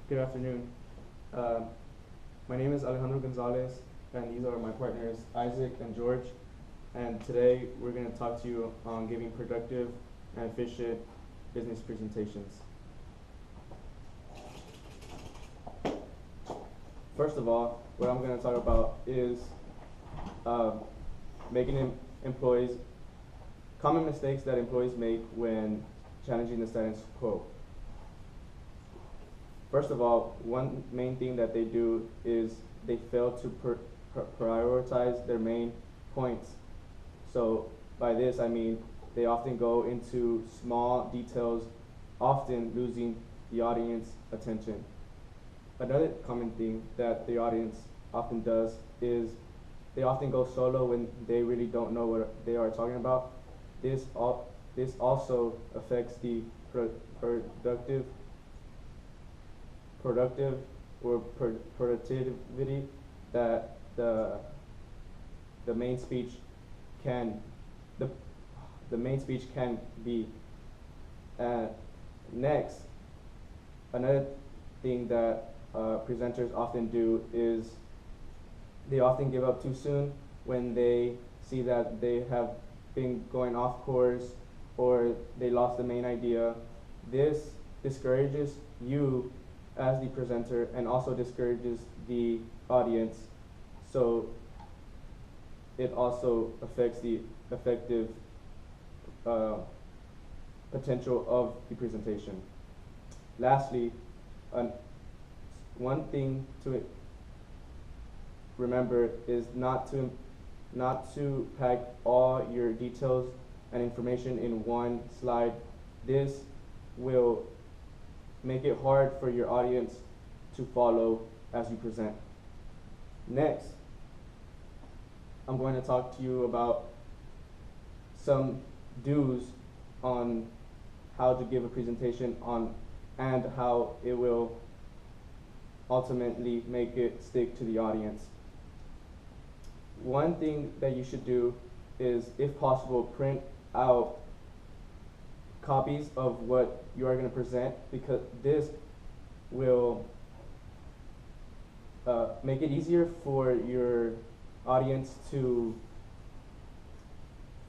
Good afternoon. Uh, my name is Alejandro Gonzalez, and these are my partners Isaac and George. And today we're going to talk to you on giving productive and efficient business presentations. First of all, what I'm going to talk about is uh, making employees, common mistakes that employees make when challenging the status quo. First of all, one main thing that they do is they fail to prioritize their main points. So by this I mean they often go into small details, often losing the audience attention. Another common thing that the audience often does is they often go solo when they really don't know what they are talking about. This also affects the productive or productivity that the main speech can the main speech can be. Next, another thing that presenters often do is they often give up too soon when they see that they have been going off course or they lost the main idea. This discourages you as the presenter and also discourages the audience, so it also affects the effective potential of the presentation. Lastly, one thing to remember is not to pack all your details and information in one slide. This will make it hard for your audience to follow as you present. Next, I'm going to talk to you about some do's on how to give a presentation on and how it will ultimately make it stick to the audience. One thing that you should do is, if possible, print out copies of what you are going to present, because this will make it easier for your audience to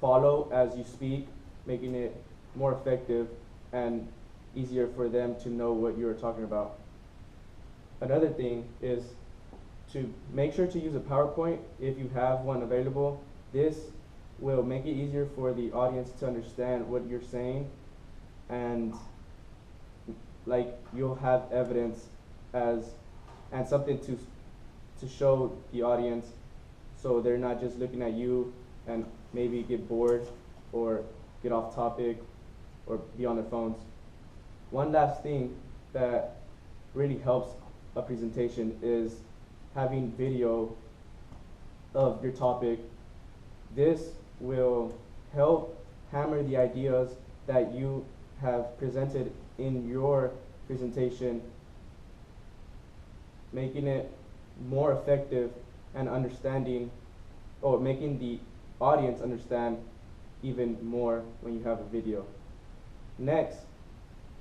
follow as you speak, making it more effective and easier for them to know what you're talking about. Another thing is to make sure to use a PowerPoint if you have one available. This will make it easier for the audience to understand what you're saying, and like you'll have evidence and something to show the audience, so they're not just looking at you and maybe get bored or get off topic or be on their phones. One last thing that really helps a presentation is having video of your topic. This will help hammer the ideas that you have presented in your presentation, making it more effective and understanding, or making the audience understand even more when you have a video. Next,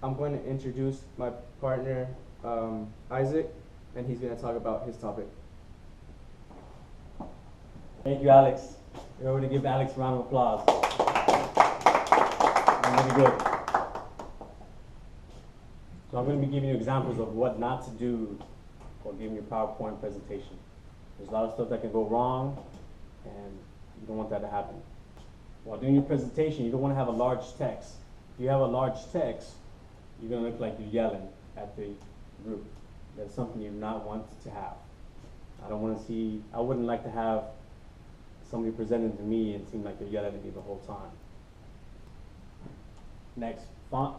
I'm going to introduce my partner, Isaac, and he's going to talk about his topic. Thank you, Alex. We're going to give Alex a round of applause. Really good. So I'm going to be giving you examples of what not to do while giving your PowerPoint presentation. There's a lot of stuff that can go wrong, and you don't want that to happen. While doing your presentation, you don't want to have a large text. If you have a large text, you're going to look like you're yelling at the group. That's something you do not want to have. I wouldn't like to have somebody presenting to me and seem like they're yelling at me the whole time. Next, font.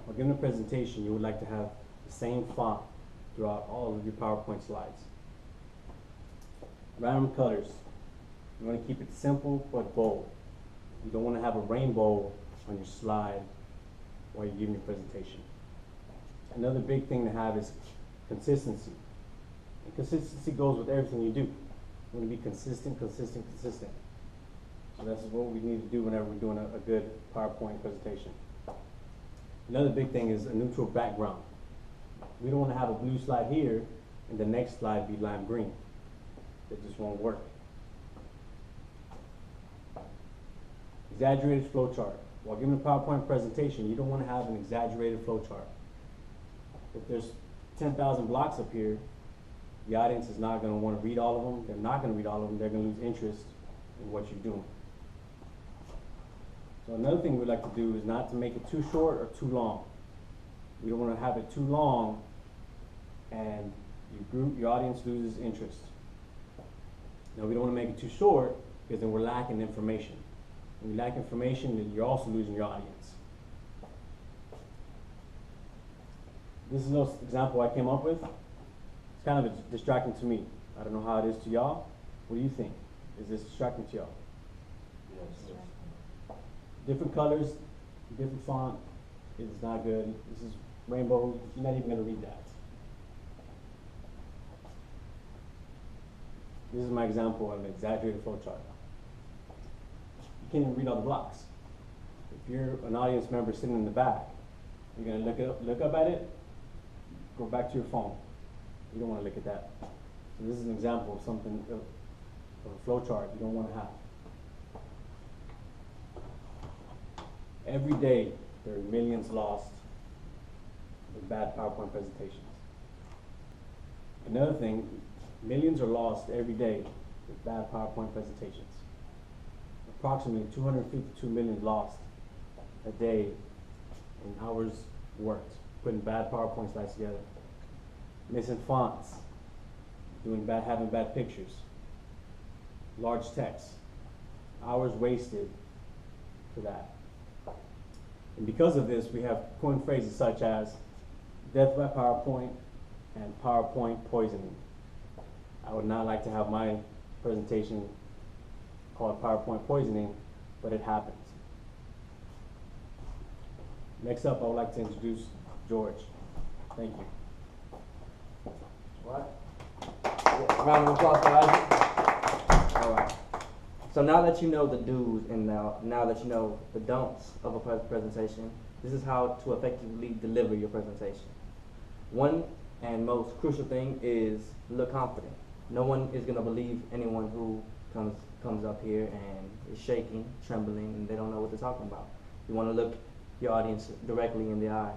While giving a presentation, you would like to have the same font throughout all of your PowerPoint slides. Random colors. You want to keep it simple but bold. You don't want to have a rainbow on your slide while you're giving your presentation. Another big thing to have is consistency. And consistency goes with everything you do. You want to be consistent. So that's what we need to do whenever we're doing a good PowerPoint presentation. Another big thing is a neutral background. We don't want to have a blue slide here and the next slide be lime green. It just won't work. Exaggerated flow chart. While giving a PowerPoint presentation, you don't want to have an exaggerated flow chart. If there's 10,000 blocks up here, the audience is not going to want to read all of them. They're not going to read all of them. They're going to lose interest in what you're doing. So another thing we'd like to do is not to make it too short or too long. We don't want to have it too long and your audience loses interest. Now we don't want to make it too short because then we're lacking information. When you lack information, then you're also losing your audience. This is a little example I came up with. It's kind of distracting to me. I don't know how it is to y'all. What do you think? Is this distracting to y'all? Yes. Different colors, different font. It's not good. This is rainbow. You're not even going to read that. This is my example of an exaggerated flow chart. You can't even read all the blocks. If you're an audience member sitting in the back, you're going to look up at it, go back to your phone. You don't want to look at that. So this is an example of something, of a flow chart you don't want to have. Every day, there are millions lost with bad PowerPoint presentations. Another thing, millions are lost every day with bad PowerPoint presentations. Approximately 252 million lost a day in hours worked, putting bad PowerPoint slides together. Missing fonts, having bad pictures, large text, hours wasted for that. And because of this, we have coined phrases such as death by PowerPoint and PowerPoint poisoning. I would not like to have my presentation called PowerPoint poisoning, but it happens. Next up, I would like to introduce George. Thank you. All right. Yeah, round of applause for Isaac. All right. So now that you know the do's and now that you know the don'ts of a presentation, this is how to effectively deliver your presentation. One and most crucial thing is look confident. No one is going to believe anyone who comes up here and is shaking, trembling, and they don't know what they're talking about. You want to look your audience directly in the eye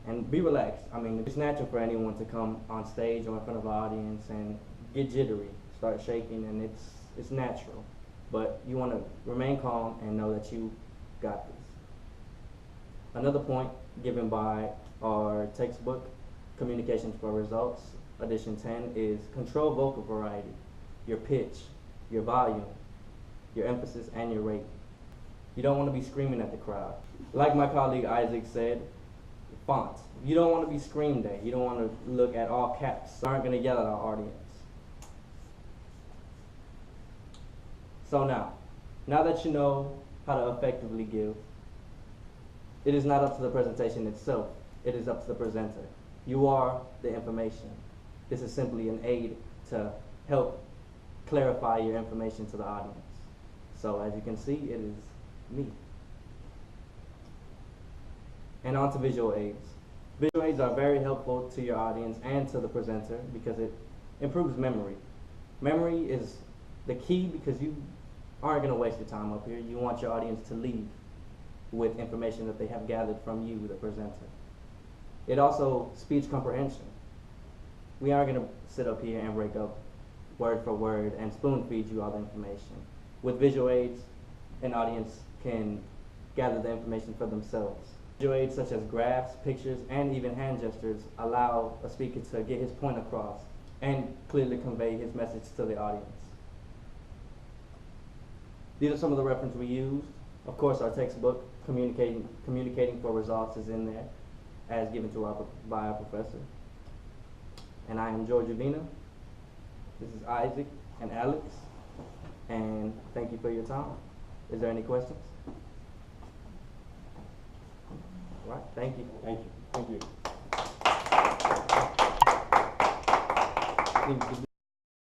and be relaxed. I mean, it's natural for anyone to come on stage or in front of an audience and get jittery, start shaking, and it's natural. But you want to remain calm and know that you got this. Another point given by our textbook, Communications for Results, edition 10, is control vocal variety, your pitch, your volume, your emphasis, and your rate. You don't want to be screaming at the crowd. Like my colleague Isaac said, fonts. You don't want to be screamed at. You don't want to look at all caps. You aren't going to yell at our audience. So now that you know how to effectively give, it is not up to the presentation itself. It is up to the presenter. You are the information. This is simply an aid to help clarify your information to the audience. So as you can see, it is me. And on to visual aids. Visual aids are very helpful to your audience and to the presenter because it improves memory. Memory is the key because you aren't going to waste your time up here. You want your audience to leave with information that they have gathered from you, the presenter. It also speech comprehension. We aren't going to sit up here and break up word for word and spoon feed you all the information. With visual aids, an audience can gather the information for themselves. Visual aids such as graphs, pictures, and even hand gestures allow a speaker to get his point across and clearly convey his message to the audience. These are some of the references we used. Of course, our textbook, Communicating for Results, is in there, as given to by our professor. And I am George Uvina. This is Isaac and Alex. And thank you for your time. Is there any questions? All right, thank you. Thank you. Thank you. Thank you.